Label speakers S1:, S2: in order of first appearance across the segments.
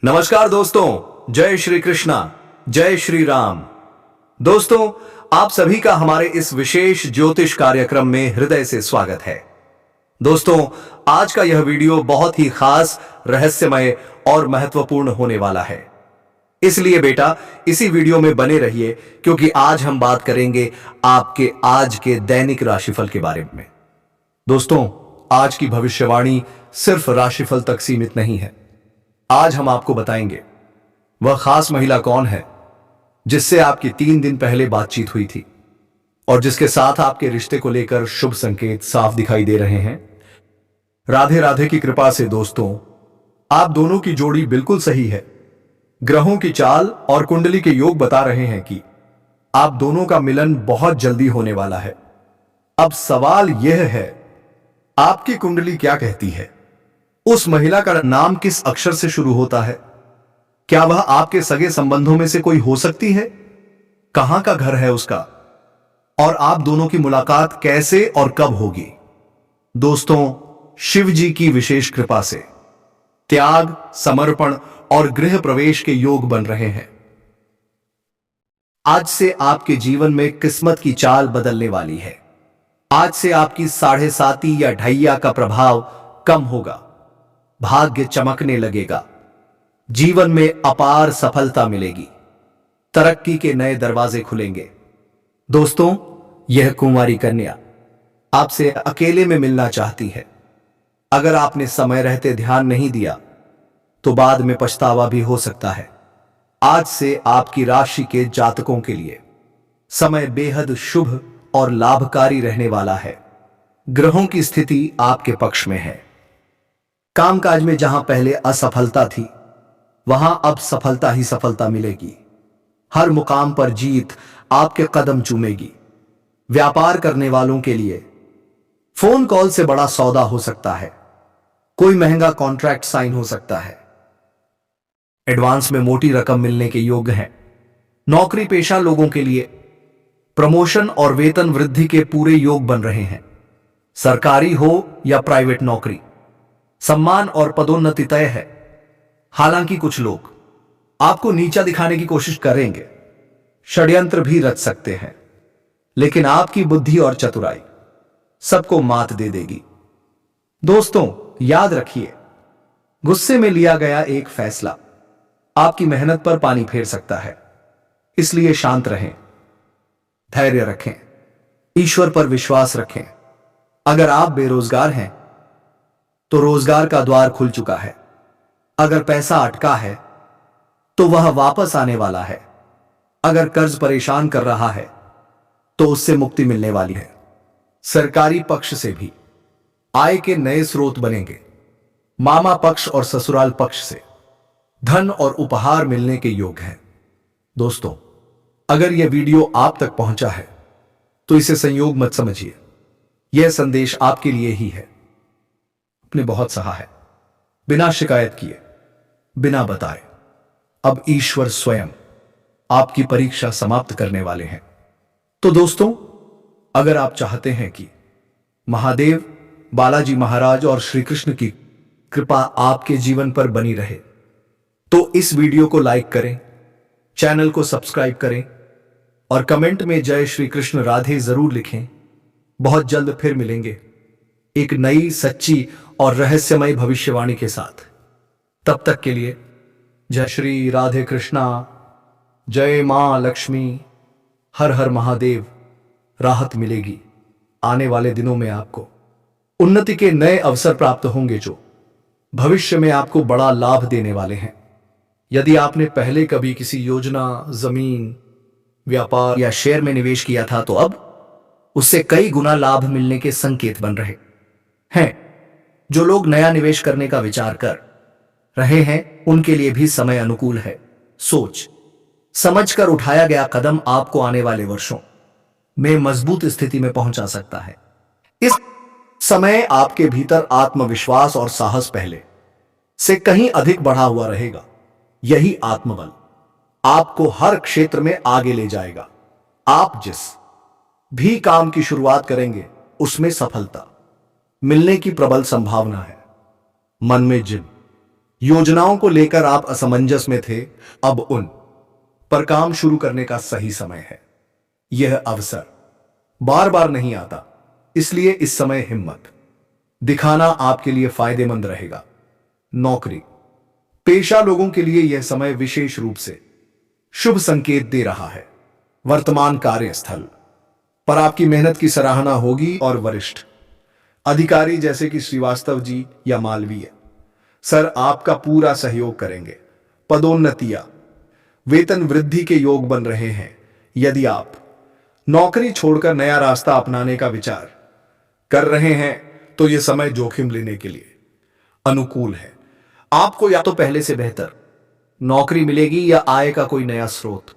S1: नमस्कार दोस्तों, जय श्री कृष्णा, जय श्री राम। दोस्तों, आप सभी का हमारे इस विशेष ज्योतिष कार्यक्रम में हृदय से स्वागत है। दोस्तों, आज का यह वीडियो बहुत ही खास, रहस्यमय और महत्वपूर्ण होने वाला है। इसलिए बेटा इसी वीडियो में बने रहिए, क्योंकि आज हम बात करेंगे आपके आज के दैनिक राशिफल के बारे में। दोस्तों, आज की भविष्यवाणी सिर्फ राशिफल तक सीमित नहीं है। आज हम आपको बताएंगे वह खास महिला कौन है जिससे आपकी 3 दिन पहले बातचीत हुई थी और जिसके साथ आपके रिश्ते को लेकर शुभ संकेत साफ दिखाई दे रहे हैं। राधे राधे की कृपा से दोस्तों, आप दोनों की जोड़ी बिल्कुल सही है। ग्रहों की चाल और कुंडली के योग बता रहे हैं कि आप दोनों का मिलन बहुत जल्दी होने वाला है। अब सवाल यह है, आपकी कुंडली क्या कहती है? उस महिला का नाम किस अक्षर से शुरू होता है? क्या वह आपके सगे संबंधों में से कोई हो सकती है? कहां का घर है उसका? और आप दोनों की मुलाकात कैसे और कब होगी? दोस्तों, शिव जी की विशेष कृपा से त्याग, समर्पण और गृह प्रवेश के योग बन रहे हैं। आज से आपके जीवन में किस्मत की चाल बदलने वाली है। आज से आपकी 7.5 या ढैया का प्रभाव कम होगा। भाग्य चमकने लगेगा। जीवन में अपार सफलता मिलेगी। तरक्की के नए दरवाजे खुलेंगे। दोस्तों, यह कुंवारी कन्या आपसे अकेले में मिलना चाहती है। अगर आपने समय रहते ध्यान नहीं दिया तो बाद में पछतावा भी हो सकता है। आज से आपकी राशि के जातकों के लिए समय बेहद शुभ और लाभकारी रहने वाला है। ग्रहों की स्थिति आपके पक्ष में है। कामकाज में जहां पहले असफलता थी, वहां अब सफलता ही सफलता मिलेगी। हर मुकाम पर जीत आपके कदम चूमेगी। व्यापार करने वालों के लिए फोन कॉल से बड़ा सौदा हो सकता है। कोई महंगा कॉन्ट्रैक्ट साइन हो सकता है। एडवांस में मोटी रकम मिलने के योग हैं। नौकरी पेशा लोगों के लिए प्रमोशन और वेतन वृद्धि के पूरे योग बन रहे हैं। सरकारी हो या प्राइवेट नौकरी, सम्मान और पदोन्नति तय है। हालांकि कुछ लोग आपको नीचा दिखाने की कोशिश करेंगे, षड्यंत्र भी रच सकते हैं, लेकिन आपकी बुद्धि और चतुराई सबको मात दे देगी। दोस्तों, याद रखिए, गुस्से में लिया गया एक फैसला आपकी मेहनत पर पानी फेर सकता है। इसलिए शांत रहें, धैर्य रखें, ईश्वर पर विश्वास रखें। अगर आप बेरोजगार हैं तो रोजगार का द्वार खुल चुका है। अगर पैसा अटका है तो वह वापस आने वाला है। अगर कर्ज परेशान कर रहा है तो उससे मुक्ति मिलने वाली है। सरकारी पक्ष से भी आय के नए स्रोत बनेंगे। मामा पक्ष और ससुराल पक्ष से धन और उपहार मिलने के योग हैं। दोस्तों, अगर यह वीडियो आप तक पहुंचा है तो इसे संयोग मत समझिए। यह संदेश आपके लिए ही है। आपने बहुत सहा है, बिना शिकायत किए, बिना बताए। अब ईश्वर स्वयं आपकी परीक्षा समाप्त करने वाले हैं। तो दोस्तों, अगर आप चाहते हैं कि महादेव, बालाजी महाराज और श्री कृष्ण की कृपा आपके जीवन पर बनी रहे, तो इस वीडियो को लाइक करें, चैनल को सब्सक्राइब करें और कमेंट में जय श्री कृष्ण राधे जरूर लिखें। बहुत जल्द फिर मिलेंगे एक नई, सच्ची और रहस्यमय भविष्यवाणी के साथ। तब तक के लिए जय श्री राधे कृष्णा, जय मां लक्ष्मी, हर हर महादेव। राहत मिलेगी। आने वाले दिनों में आपको उन्नति के नए अवसर प्राप्त होंगे जो भविष्य में आपको बड़ा लाभ देने वाले हैं। यदि आपने पहले कभी किसी योजना, जमीन, व्यापार या शेयर में निवेश किया था तो अब उससे कई गुना लाभ मिलने के संकेत बन रहे हैं। जो लोग नया निवेश करने का विचार कर रहे हैं, उनके लिए भी समय अनुकूल है। सोच समझकर उठाया गया कदम आपको आने वाले वर्षों में मजबूत स्थिति में पहुंचा सकता है। इस समय आपके भीतर आत्मविश्वास और साहस पहले से कहीं अधिक बढ़ा हुआ रहेगा। यही आत्मबल आपको हर क्षेत्र में आगे ले जाएगा। आप जिस भी काम की शुरुआत करेंगे उसमें सफलता मिलने की प्रबल संभावना है। मन में जिन योजनाओं को लेकर आप असमंजस में थे, अब उन पर काम शुरू करने का सही समय है। यह अवसर बार बार नहीं आता, इसलिए इस समय हिम्मत दिखाना आपके लिए फायदेमंद रहेगा। नौकरी पेशा लोगों के लिए यह समय विशेष रूप से शुभ संकेत दे रहा है। वर्तमान कार्यस्थल पर आपकी मेहनत की सराहना होगी और वरिष्ठ अधिकारी जैसे कि श्रीवास्तव जी या मालवीय सर आपका पूरा सहयोग करेंगे। पदोन्नतियां, वेतन वृद्धि के योग बन रहे हैं। यदि आप नौकरी छोड़कर नया रास्ता अपनाने का विचार कर रहे हैं तो यह समय जोखिम लेने के लिए अनुकूल है। आपको या तो पहले से बेहतर नौकरी मिलेगी या आय का कोई नया स्रोत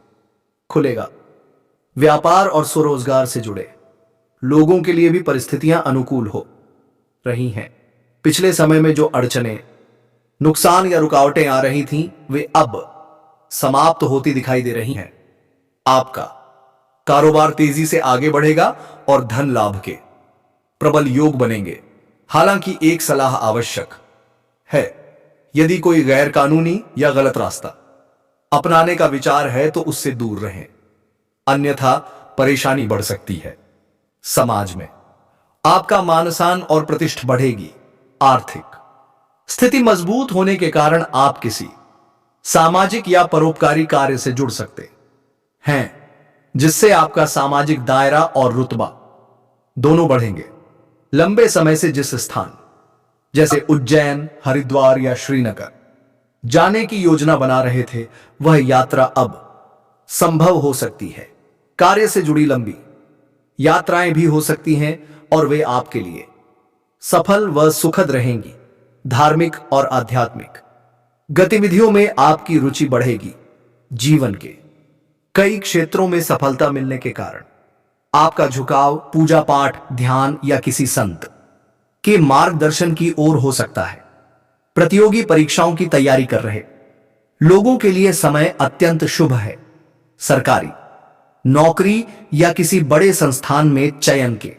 S1: खुलेगा। व्यापार और स्वरोजगार से जुड़े लोगों के लिए भी परिस्थितियां अनुकूल हो रही हैं। पिछले समय में जो अड़चनें, नुकसान या रुकावटें आ रही थीं, वे अब समाप्त होती दिखाई दे रही हैं। आपका कारोबार तेजी से आगे बढ़ेगा और धन लाभ के प्रबल योग बनेंगे। हालांकि एक सलाह आवश्यक है, यदि कोई गैर कानूनी या गलत रास्ता अपनाने का विचार है तो उससे दूर रहें, अन्यथा परेशानी बढ़ सकती है। समाज में आपका मान सम्मान और प्रतिष्ठा बढ़ेगी। आर्थिक स्थिति मजबूत होने के कारण आप किसी सामाजिक या परोपकारी कार्य से जुड़ सकते हैं, जिससे आपका सामाजिक दायरा और रुतबा दोनों बढ़ेंगे। लंबे समय से जिस स्थान जैसे उज्जैन, हरिद्वार या श्रीनगर जाने की योजना बना रहे थे, वह यात्रा अब संभव हो सकती है। कार्य से जुड़ी लंबी यात्राएं भी हो सकती हैं और वे आपके लिए सफल व सुखद रहेंगी। धार्मिक और आध्यात्मिक गतिविधियों में आपकी रुचि बढ़ेगी। जीवन के कई क्षेत्रों में सफलता मिलने के कारण आपका झुकाव पूजा पाठ, ध्यान या किसी संत के मार्गदर्शन की ओर हो सकता है। प्रतियोगी परीक्षाओं की तैयारी कर रहे लोगों के लिए समय अत्यंत शुभ है। सरकारी नौकरी या किसी बड़े संस्थान में चयन के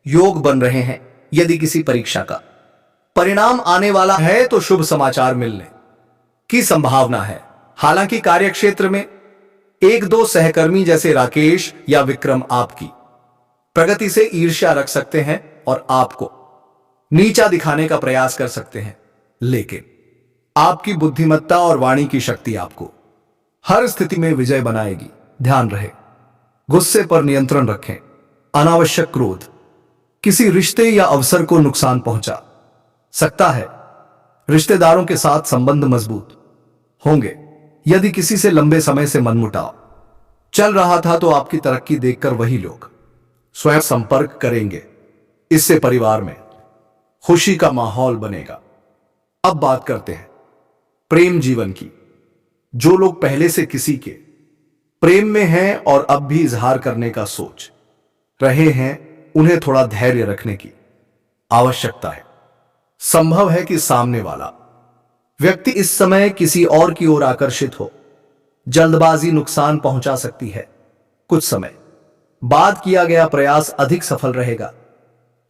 S1: योग बन रहे हैं। यदि किसी परीक्षा का परिणाम आने वाला है तो शुभ समाचार मिलने की संभावना है। हालांकि कार्यक्षेत्र में एक दो सहकर्मी जैसे राकेश या विक्रम आपकी प्रगति से ईर्ष्या रख सकते हैं और आपको नीचा दिखाने का प्रयास कर सकते हैं, लेकिन आपकी बुद्धिमत्ता और वाणी की शक्ति आपको हर स्थिति में विजय बनाएगी। ध्यान रहे, गुस्से पर नियंत्रण रखें। अनावश्यक क्रोध किसी रिश्ते या अवसर को नुकसान पहुंचा सकता है। रिश्तेदारों के साथ संबंध मजबूत होंगे। यदि किसी से लंबे समय से मनमुटाव चल रहा था तो आपकी तरक्की देखकर वही लोग स्वयं संपर्क करेंगे। इससे परिवार में खुशी का माहौल बनेगा। अब बात करते हैं प्रेम जीवन की। जो लोग पहले से किसी के प्रेम में हैं और अब भी इजहार करने का सोच रहे हैं, उन्हें थोड़ा धैर्य रखने की आवश्यकता है। संभव है कि सामने वाला व्यक्ति इस समय किसी और की ओर आकर्षित हो। जल्दबाजी नुकसान पहुंचा सकती है। कुछ समय बाद किया गया प्रयास अधिक सफल रहेगा।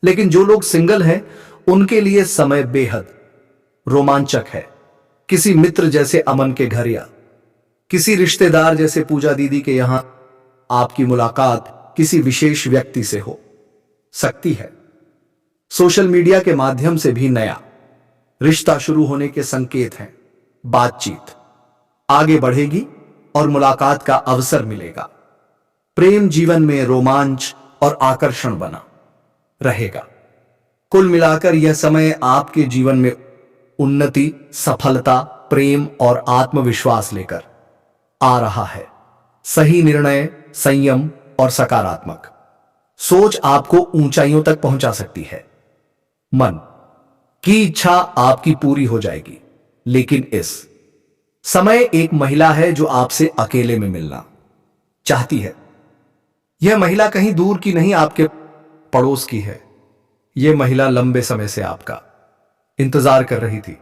S1: लेकिन जो लोग सिंगल हैं, उनके लिए समय बेहद रोमांचक है। किसी मित्र जैसे अमन के घर या किसी रिश्तेदार जैसे पूजा दीदी के यहां आपकी मुलाकात किसी विशेष व्यक्ति से हो सकती है। सोशल मीडिया के माध्यम से भी नया रिश्ता शुरू होने के संकेत हैं। बातचीत आगे बढ़ेगी और मुलाकात का अवसर मिलेगा। प्रेम जीवन में रोमांच और आकर्षण बना रहेगा। कुल मिलाकर यह समय आपके जीवन में उन्नति, सफलता, प्रेम और आत्मविश्वास लेकर आ रहा है। सही निर्णय, संयम और सकारात्मक सोच आपको ऊंचाइयों तक पहुंचा सकती है। मन की इच्छा आपकी पूरी हो जाएगी। लेकिन इस समय एक महिला है जो आपसे अकेले में मिलना चाहती है। यह महिला कहीं दूर की नहीं, आपके पड़ोस की है। यह महिला लंबे समय से आपका इंतजार कर रही थी।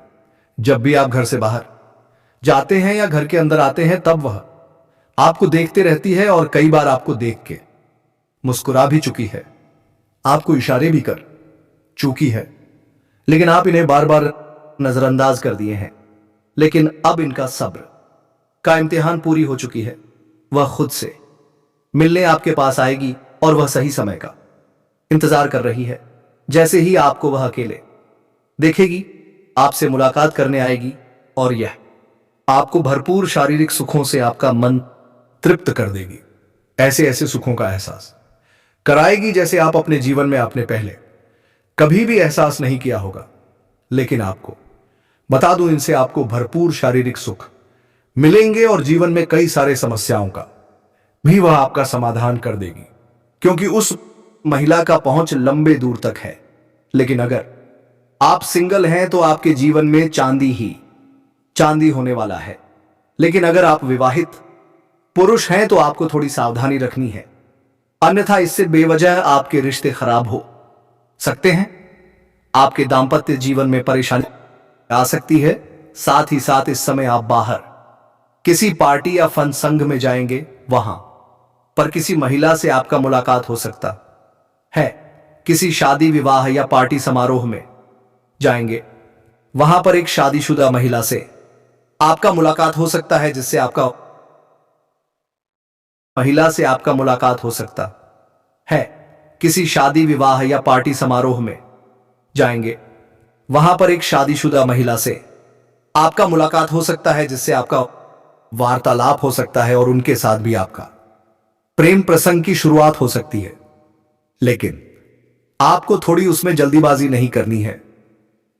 S1: जब भी आप घर से बाहर जाते हैं या घर के अंदर आते हैं, तब वह आपको देखते रहती है और कई बार आपको देख के मुस्कुरा भी चुकी है, आपको इशारे भी कर चुकी है, लेकिन आप इन्हें बार बार नजरअंदाज कर दिए हैं। लेकिन अब इनका सब्र का इम्तिहान पूरी हो चुकी है। वह खुद से मिलने आपके पास आएगी और वह सही समय का इंतजार कर रही है। जैसे ही आपको वह अकेले देखेगी, आपसे मुलाकात करने आएगी और यह आपको भरपूर शारीरिक सुखों से आपका मन तृप्त कर देगी। ऐसे ऐसे सुखों का एहसास कराएगी जैसे आप अपने जीवन में आपने पहले कभी भी एहसास नहीं किया होगा। लेकिन आपको बता दूं, इनसे आपको भरपूर शारीरिक सुख मिलेंगे और जीवन में कई सारे समस्याओं का भी वह आपका समाधान कर देगी, क्योंकि उस महिला का पहुंच लंबे दूर तक है। लेकिन अगर आप सिंगल हैं तो आपके जीवन में चांदी ही चांदी होने वाला है। लेकिन अगर आप विवाहित पुरुष हैं तो आपको थोड़ी सावधानी रखनी है, अन्यथा इससे बेवजह आपके रिश्ते खराब हो सकते हैं। आपके दांपत्य जीवन में परेशानी आ सकती है। साथ ही साथ इस समय आप बाहर किसी पार्टी या फन संघ में जाएंगे, वहां पर किसी महिला से आपका मुलाकात हो सकता है। किसी शादी विवाह या पार्टी समारोह में जाएंगे, वहां पर एक शादीशुदा महिला से आपका मुलाकात हो सकता है, जिससे आपका महिला से आपका मुलाकात हो सकता है। किसी शादी विवाह या पार्टी समारोह में जाएंगे, वहां पर एक शादीशुदा महिला से आपका मुलाकात हो सकता है, जिससे आपका वार्तालाप हो सकता है और उनके साथ भी आपका प्रेम प्रसंग की शुरुआत हो सकती है। लेकिन आपको थोड़ी उसमें जल्दीबाजी नहीं करनी है,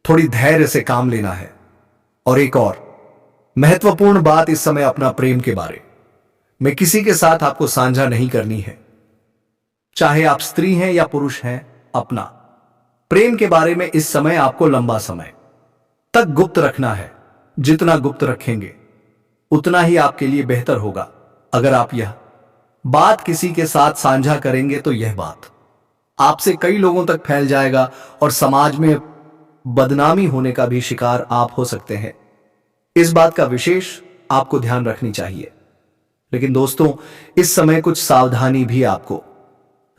S1: थोड़ी धैर्य से काम लेना है। और एक और महत्वपूर्ण बात, इस समय अपना प्रेम के बारे में किसी के साथ आपको साझा नहीं करनी है। चाहे आप स्त्री हैं या पुरुष हैं, अपना प्रेम के बारे में इस समय आपको लंबा समय तक गुप्त रखना है। जितना गुप्त रखेंगे उतना ही आपके लिए बेहतर होगा। अगर आप यह बात किसी के साथ साझा करेंगे तो यह बात आपसे कई लोगों तक फैल जाएगा और समाज में बदनामी होने का भी शिकार आप हो सकते हैं। इस बात का विशेष आपको ध्यान रखनी चाहिए। लेकिन दोस्तों, इस समय कुछ सावधानी भी आपको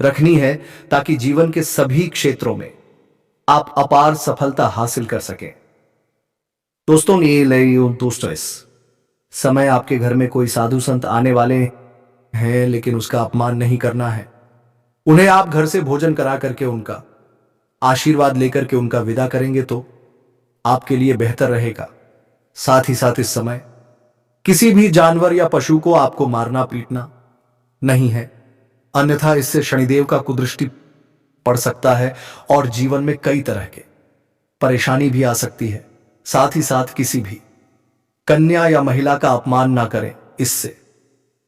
S1: रखनी है, ताकि जीवन के सभी क्षेत्रों में आप अपार सफलता हासिल कर सकें। दोस्तों, इस समय आपके घर में कोई साधु संत आने वाले हैं, लेकिन उसका अपमान नहीं करना है। उन्हें आप घर से भोजन करा करके उनका आशीर्वाद लेकर के उनका विदा करेंगे तो आपके लिए बेहतर रहेगा। साथ ही साथ इस समय किसी भी जानवर या पशु को आपको मारना पीटना नहीं है, अन्यथा इससे शनिदेव का कुदृष्टि पड़ सकता है और जीवन में कई तरह के परेशानी भी आ सकती है। साथ ही साथ किसी भी कन्या या महिला का अपमान ना करें, इससे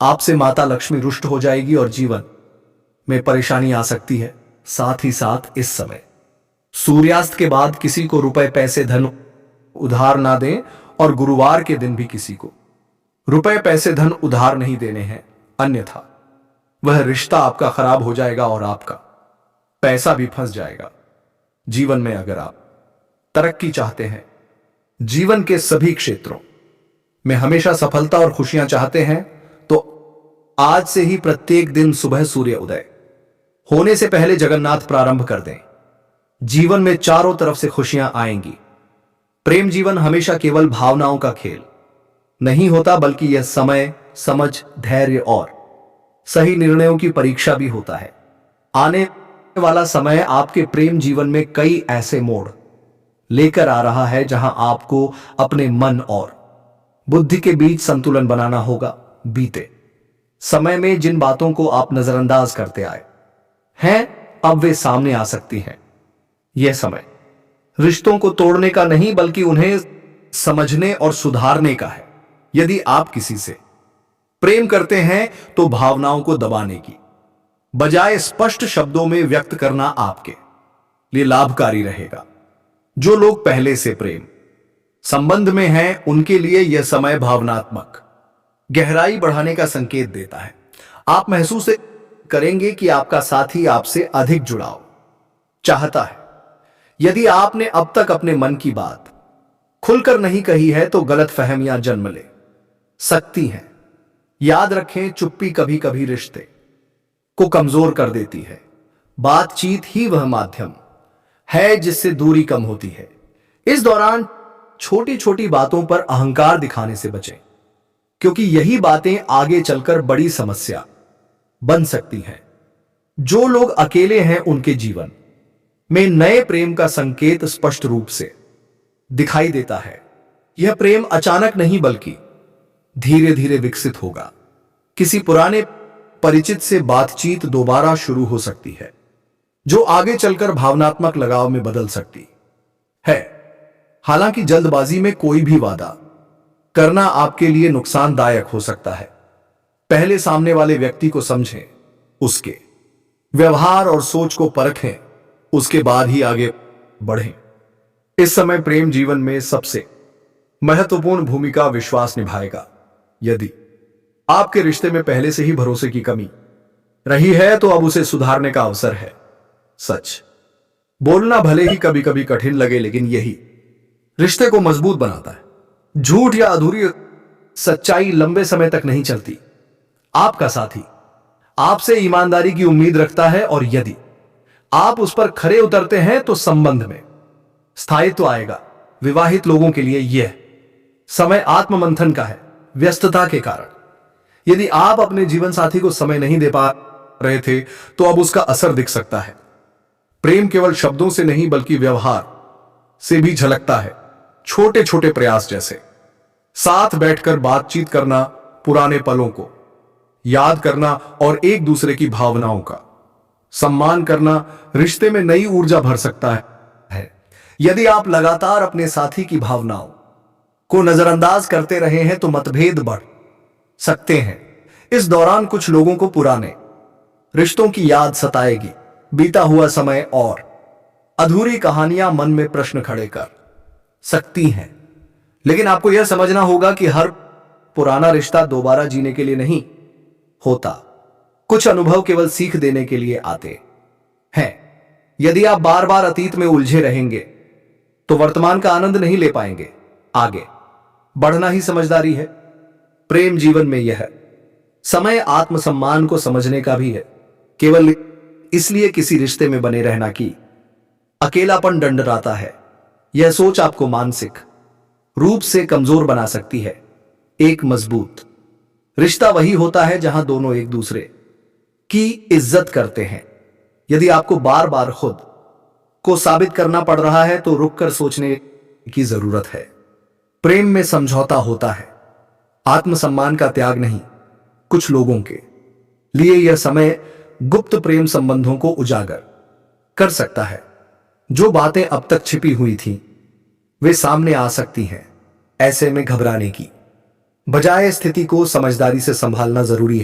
S1: आपसे माता लक्ष्मी रुष्ट हो जाएगी और जीवन में परेशानी आ सकती है। साथ ही साथ इस समय सूर्यास्त के बाद किसी को रुपए पैसे धन उधार ना दें और गुरुवार के दिन भी किसी को रुपए पैसे धन उधार नहीं देने हैं, अन्यथा वह रिश्ता आपका खराब हो जाएगा और आपका पैसा भी फंस जाएगा। जीवन में अगर आप तरक्की चाहते हैं, जीवन के सभी क्षेत्रों में हमेशा सफलता और खुशियां चाहते हैं, तो आज से ही प्रत्येक दिन सुबह सूर्य उदय होने से पहले जगन्नाथ प्रारंभ कर दें। जीवन में चारों तरफ से खुशियां आएंगी। प्रेम जीवन हमेशा केवल भावनाओं का खेल नहीं होता, बल्कि यह समय, समझ, धैर्य और सही निर्णयों की परीक्षा भी होता है। आने वाला समय आपके प्रेम जीवन में कई ऐसे मोड़ लेकर आ रहा है जहां आपको अपने मन और बुद्धि के बीच संतुलन बनाना होगा। बीते समय में जिन बातों को आप नजरअंदाज करते आए हैं, अब वे सामने आ सकती हैं। यह समय रिश्तों को तोड़ने का नहीं, बल्कि उन्हें समझने और सुधारने का है। यदि आप किसी से प्रेम करते हैं तो भावनाओं को दबाने की बजाय स्पष्ट शब्दों में व्यक्त करना आपके लिए लाभकारी रहेगा। जो लोग पहले से प्रेम संबंध में हैं, उनके लिए यह समय भावनात्मक गहराई बढ़ाने का संकेत देता है। आप महसूस करेंगे कि आपका साथी आपसे अधिक जुड़ाव चाहता है। यदि आपने अब तक अपने मन की बात खुलकर नहीं कही है तो गलतफहमियां जन्म ले सकती हैं। याद रखें, चुप्पी कभी कभी रिश्ते को कमजोर कर देती है। बातचीत ही वह माध्यम है जिससे दूरी कम होती है। इस दौरान छोटी छोटी बातों पर अहंकार दिखाने से बचें, क्योंकि यही बातें आगे चलकर बड़ी समस्या बन सकती हैं। जो लोग अकेले हैं उनके जीवन में नए प्रेम का संकेत स्पष्ट रूप से दिखाई देता है। यह प्रेम अचानक नहीं बल्कि धीरे धीरे विकसित होगा। किसी पुराने परिचित से बातचीत दोबारा शुरू हो सकती है, जो आगे चलकर भावनात्मक लगाव में बदल सकती है। हालांकि जल्दबाजी में कोई भी वादा करना आपके लिए नुकसानदायक हो सकता है। पहले सामने वाले व्यक्ति को समझें, उसके व्यवहार और सोच को परखें, उसके बाद ही आगे बढ़ें। इस समय प्रेम जीवन में सबसे महत्वपूर्ण भूमिका विश्वास निभाएगा। यदि आपके रिश्ते में पहले से ही भरोसे की कमी रही है तो अब उसे सुधारने का अवसर है। सच बोलना भले ही कभी कभी कठिन लगे, लेकिन यही रिश्ते को मजबूत बनाता है। झूठ या अधूरी सच्चाई लंबे समय तक नहीं चलती। आपका साथी आपसे ईमानदारी की उम्मीद रखता है, और यदि आप उस पर खरे उतरते हैं तो संबंध में स्थायित्व आएगा। विवाहित लोगों के लिए यह समय आत्ममंथन का है। व्यस्तता के कारण यदि आप अपने जीवन साथी को समय नहीं दे पा रहे थे तो अब उसका असर दिख सकता है। प्रेम केवल शब्दों से नहीं बल्कि व्यवहार से भी झलकता है। छोटे छोटे प्रयास जैसे साथ बैठकर बातचीत करना, पुराने पलों को याद करना और एक दूसरे की भावनाओं का सम्मान करना रिश्ते में नई ऊर्जा भर सकता है। यदि आप लगातार अपने साथी की भावनाओं को नजरअंदाज करते रहे हैं तो मतभेद बढ़ सकते हैं। इस दौरान कुछ लोगों को पुराने रिश्तों की याद सताएगी। बीता हुआ समय और अधूरी कहानियां मन में प्रश्न खड़े कर सकती हैं। लेकिन आपको यह समझना होगा कि हर पुराना रिश्ता दोबारा जीने के लिए नहीं होता। कुछ अनुभव केवल सीख देने के लिए आते हैं। यदि आप बार बार अतीत में उलझे रहेंगे तो वर्तमान का आनंद नहीं ले पाएंगे। आगे बढ़ना ही समझदारी है। प्रेम जीवन में यह समय आत्मसम्मान को समझने का भी है। केवल इसलिए किसी रिश्ते में बने रहना कि अकेलापन डंडराता है, यह सोच आपको मानसिक रूप से कमजोर बना सकती है। एक मजबूत रिश्ता वही होता है जहां दोनों एक दूसरे की इज्जत करते हैं। यदि आपको बार बार खुद को साबित करना पड़ रहा है तो रुककर सोचने की जरूरत है। प्रेम में समझौता होता है, आत्मसम्मान का त्याग नहीं। कुछ लोगों के लिए यह समय गुप्त प्रेम संबंधों को उजागर कर सकता है। जो बातें अब तक छिपी हुई थीं, वे सामने आ सकती हैं। ऐसे में घबराने की बजाय स्थिति को समझदारी से संभालना जरूरी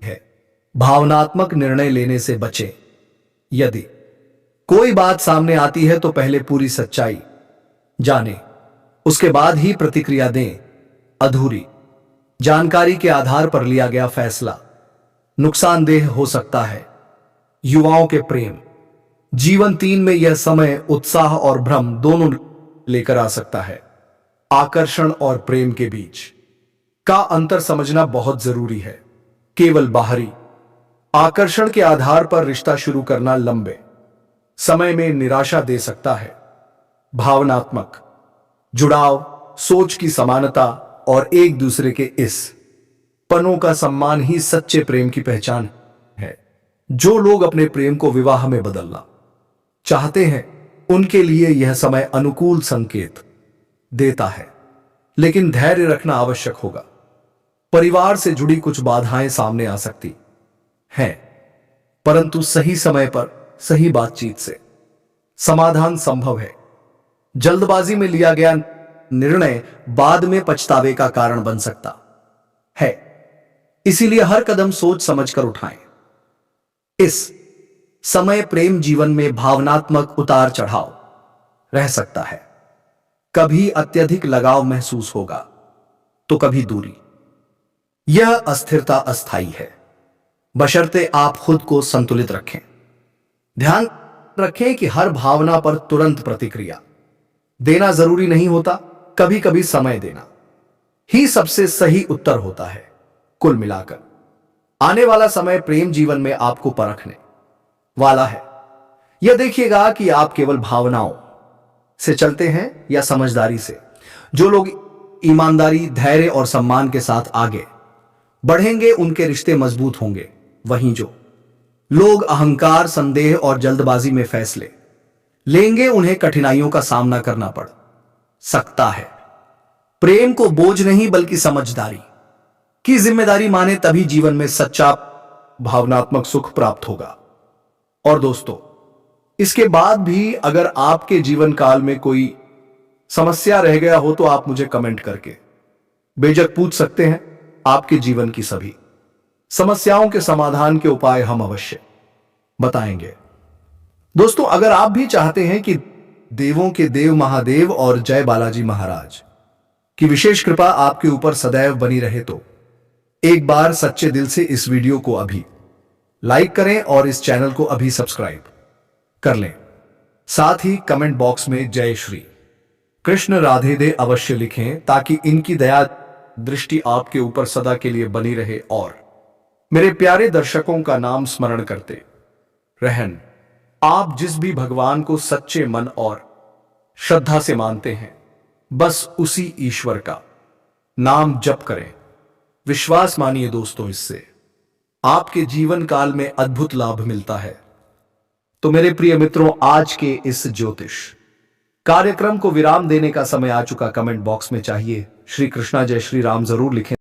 S1: है। भावनात्मक निर्णय लेने से बचें। यदि कोई बात सामने आती है तो पहले पूरी सच्चाई जानें, उसके बाद ही प्रतिक्रिया दें। अधूरी जानकारी के आधार पर लिया गया फैसला नुकसानदेह हो सकता है। युवाओं के प्रेम जीवन 3 में यह समय उत्साह और भ्रम दोनों लेकर आ सकता है। आकर्षण और प्रेम के बीच का अंतर समझना बहुत जरूरी है। केवल बाहरी आकर्षण के आधार पर रिश्ता शुरू करना लंबे समय में निराशा दे सकता है। भावनात्मक जुड़ाव, सोच की समानता और एक दूसरे के इस पनों का सम्मान ही सच्चे प्रेम की पहचान है। जो लोग अपने प्रेम को विवाह में बदलना चाहते हैं उनके लिए यह समय अनुकूल संकेत देता है, लेकिन धैर्य रखना आवश्यक होगा। परिवार से जुड़ी कुछ बाधाएं सामने आ सकती हैं, परंतु सही समय पर सही बातचीत से समाधान संभव है। जल्दबाजी में लिया गया निर्णय बाद में पछतावे का कारण बन सकता है, इसीलिए हर कदम सोच समझकर उठाएं। इस समय प्रेम जीवन में भावनात्मक उतार चढ़ाव रह सकता है। कभी अत्यधिक लगाव महसूस होगा तो कभी दूरी। यह अस्थिरता अस्थायी है, बशर्ते आप खुद को संतुलित रखें। ध्यान रखें कि हर भावना पर तुरंत प्रतिक्रिया देना जरूरी नहीं होता। कभी कभी समय देना ही सबसे सही उत्तर होता है। कुल मिलाकर आने वाला समय प्रेम जीवन में आपको परखने वाला है। यह देखिएगा कि आप केवल भावनाओं से चलते हैं या समझदारी से। जो लोग ईमानदारी, धैर्य और सम्मान के साथ आगे बढ़ेंगे उनके रिश्ते मजबूत होंगे। वहीं जो लोग अहंकार, संदेह और जल्दबाजी में फैसले लेंगे उन्हें कठिनाइयों का सामना करना पड़ सकता है। प्रेम को बोझ नहीं बल्कि समझदारी की जिम्मेदारी माने तभी जीवन में सच्चा भावनात्मक सुख प्राप्त होगा। और दोस्तों, इसके बाद भी अगर आपके जीवन काल में कोई समस्या रह गया हो तो आप मुझे कमेंट करके बेझक पूछ सकते हैं। आपके जीवन की सभी समस्याओं के समाधान के उपाय हम अवश्य बताएंगे। दोस्तों, अगर आप भी चाहते हैं कि देवों के देव महादेव और जय बालाजी महाराज की विशेष कृपा आपके ऊपर सदैव बनी रहे तो एक बार सच्चे दिल से इस वीडियो को अभी लाइक करें और इस चैनल को अभी सब्सक्राइब कर लें। साथ ही कमेंट बॉक्स में जय श्री कृष्ण राधे दे अवश्य लिखें ताकि इनकी दया दृष्टि आपके ऊपर सदा के लिए बनी रहे और मेरे प्यारे दर्शकों का नाम स्मरण करते रहन। आप जिस भी भगवान को सच्चे मन और श्रद्धा से मानते हैं, बस उसी ईश्वर का नाम जप करें। विश्वास मानिए दोस्तों, इससे आपके जीवन काल में अद्भुत लाभ मिलता है। तो मेरे प्रिय मित्रों, आज के इस ज्योतिष कार्यक्रम को विराम देने का समय आ चुका। कमेंट बॉक्स में चाहिए श्री कृष्णा जय श्री राम जरूर लिखें।